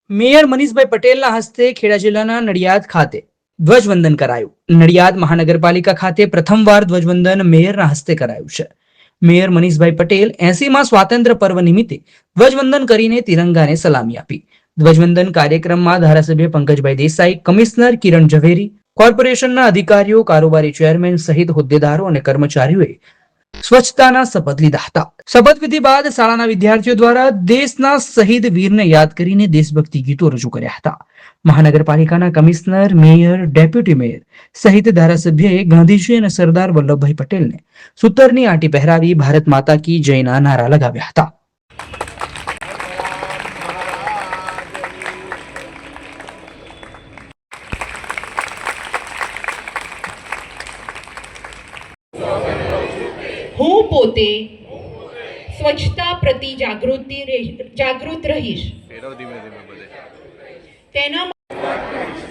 Mayor મનીષભાઈ પટેલના હસ્તે ખેડા જિલ્લાના નડિયાદ ખાતે ધ્વજવંદન કરાયું. નડિયાદ મહાનગરપાલિકા ખાતે પ્રથમવાર ધ્વજવંદન મેયરના હસ્તે કરાયું છે. મેયર મનીષભાઈ પટેલ 80માં સ્વાતંત્ર્ય પર્વ નિમિત્તે ધ્વજવંદન કરીને તિરંગાને સલામી આપી. ધ્વજવંદન કાર્યક્રમમાં ધારાસભ્ય પંકજભાઈ દેસાઈ, કમિશનર કિરણ ઝવેરી, કોર્પોરેશનના અધિકારીઓ, કારોબારી ચેરમેન સહિત હોદ્દેદારો અને કર્મચારીઓએ સ્વચ્છતાના શપથ લીધા હતા. શપથવિધિ બાદ શાળાના વિદ્યાર્થીઓ દ્વારા દેશના શહીદ વીરને યાદ કરીને દેશભક્તિ ગીતો રજૂ કર્યા હતા. મહાનગરપાલિકાના કમિશનર, મેયર, ડેપ્યુટી મેયર સહિત ધારાસભ્યએ ગાંધીજી અને સરદાર વલ્લભભાઈ પટેલને સૂતરની આંટી પહેરાવી ભારત માતા કી જયના નારા લગાવ્યા હતા. હું પોતે સ્વચ્છતા પ્રતિ જાગૃત રહીશ. તેના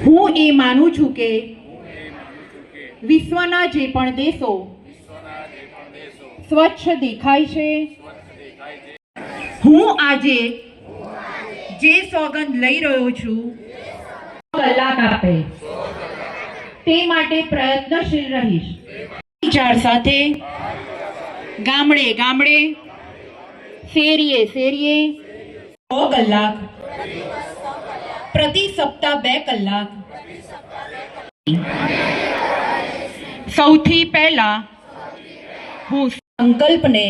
હું એ માનું છું કે વિશ્વના જે પણ દેશો સ્વચ્છ દેખાય છે, હું આજે જે સોગંદ લઈ રહ્યો છું, કલાક આપે તે માટે પ્રયત્નશીલ રહીશ. વિચાર સાથે ગામડે ગામડે, શેરીએ શેરીએ 100 કલાક, પ્રતિ સપ્તાહ 2 કલાક, સૌથી પહેલા હું સંકલ્પને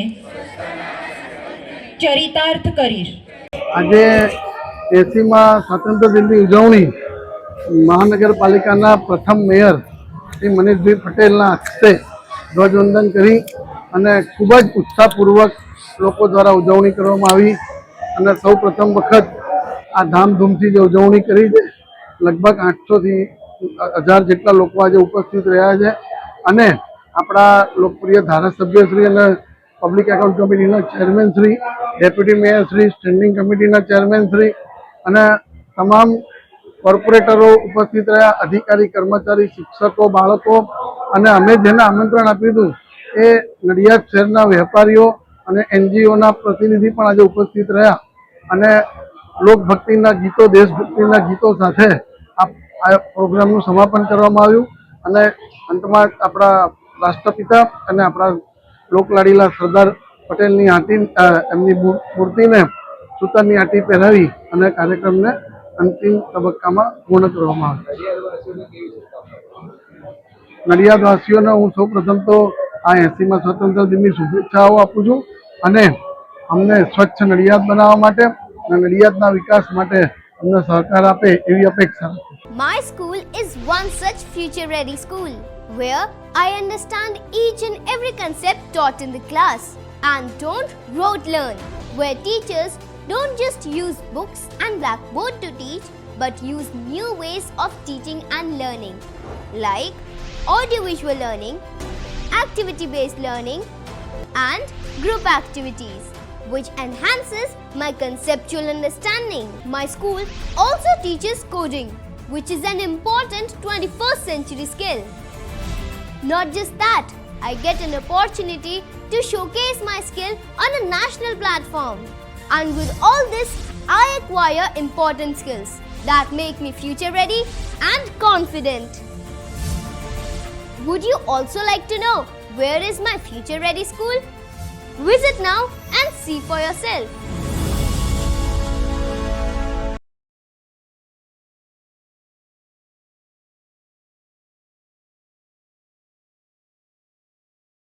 ચરિતાર્થ કરીશ. આજે 80માં સ્વાતંત્ર્ય દિનની ઉજવણી મહાનગરપાલિકાના પ્રથમ મેયર શ્રી મનીષભાઈ પટેલના હસ્તે ધ્વજવંદન કરી અને ખૂબ જ ઉત્સાહપૂર્વક લોકો દ્વારા ઉજવણી કરવામાં આવી. અને સૌ પ્રથમ વખત આ ધામધૂમથી જે ઉજવણી કરી છે, લગભગ 800થી 1000 જેટલા લોકો આજે ઉપસ્થિત રહ્યા છે. અને આપણા લોકપ્રિય ધારાસભ્યશ્રી અને પબ્લિક એકાઉન્ટ કમિટીના chairman Shri, deputy mayor Shri, standing કમિટીના ચેરમેન શ્રી અને તમામ કોર્પોરેટરો ઉપસ્થિત રહ્યા, અધિકારી, કર્મચારી, શિક્ષકો, બાળકો અને અમે જેને આમંત્રણ આપ્યું હતું એ નડિયાદ શહેરના વેપારીઓ અને NGOના પ્રતિનિધિ પણ આજે ઉપસ્થિત રહ્યા. અને લોકભક્તિના ગીતો, દેશભક્તિના ગીતો સાથે આ પ્રોગ્રામનું સમાપન કરવામાં આવ્યું. અને અંતમાં આપણા રાષ્ટ્રપિતા અને આપણા લોકલાડીલા સરદાર પટેલની આંટી, એમની મૂર્તિને સૂતરની આંટી પહેરાવી અને કાર્યક્રમને અંતિમ તબક્કામાં પૂર્ણ કરવામાં આવ્યો. નડિયાદવાસીઓને હું સૌ પ્રથમ તો આ 80માં સ્વતંત્ર દિનની શુભેચ્છાઓ આપું છું અને અમને સ્વચ્છ નડિયાદ બનાવવા માટે અને નડિયાદના વિકાસ માટે અમને સહકાર આપે એવી અપેક્ષા છે. My school is one such future-ready school where I understand each and every concept taught in the class and don't rote learn, where teachers don't just use books and blackboard to teach but use new ways of teaching and learning like audiovisual learning, activity-based learning and group activities which enhances my conceptual understanding. My school also teaches coding, which is an important 21st century skill. Not just that, I get an opportunity to showcase my skill on a national platform. And with all this, I acquire important skills that make me future ready and confident. Would you also like to know where is my future ready school? Visit now and see for yourself.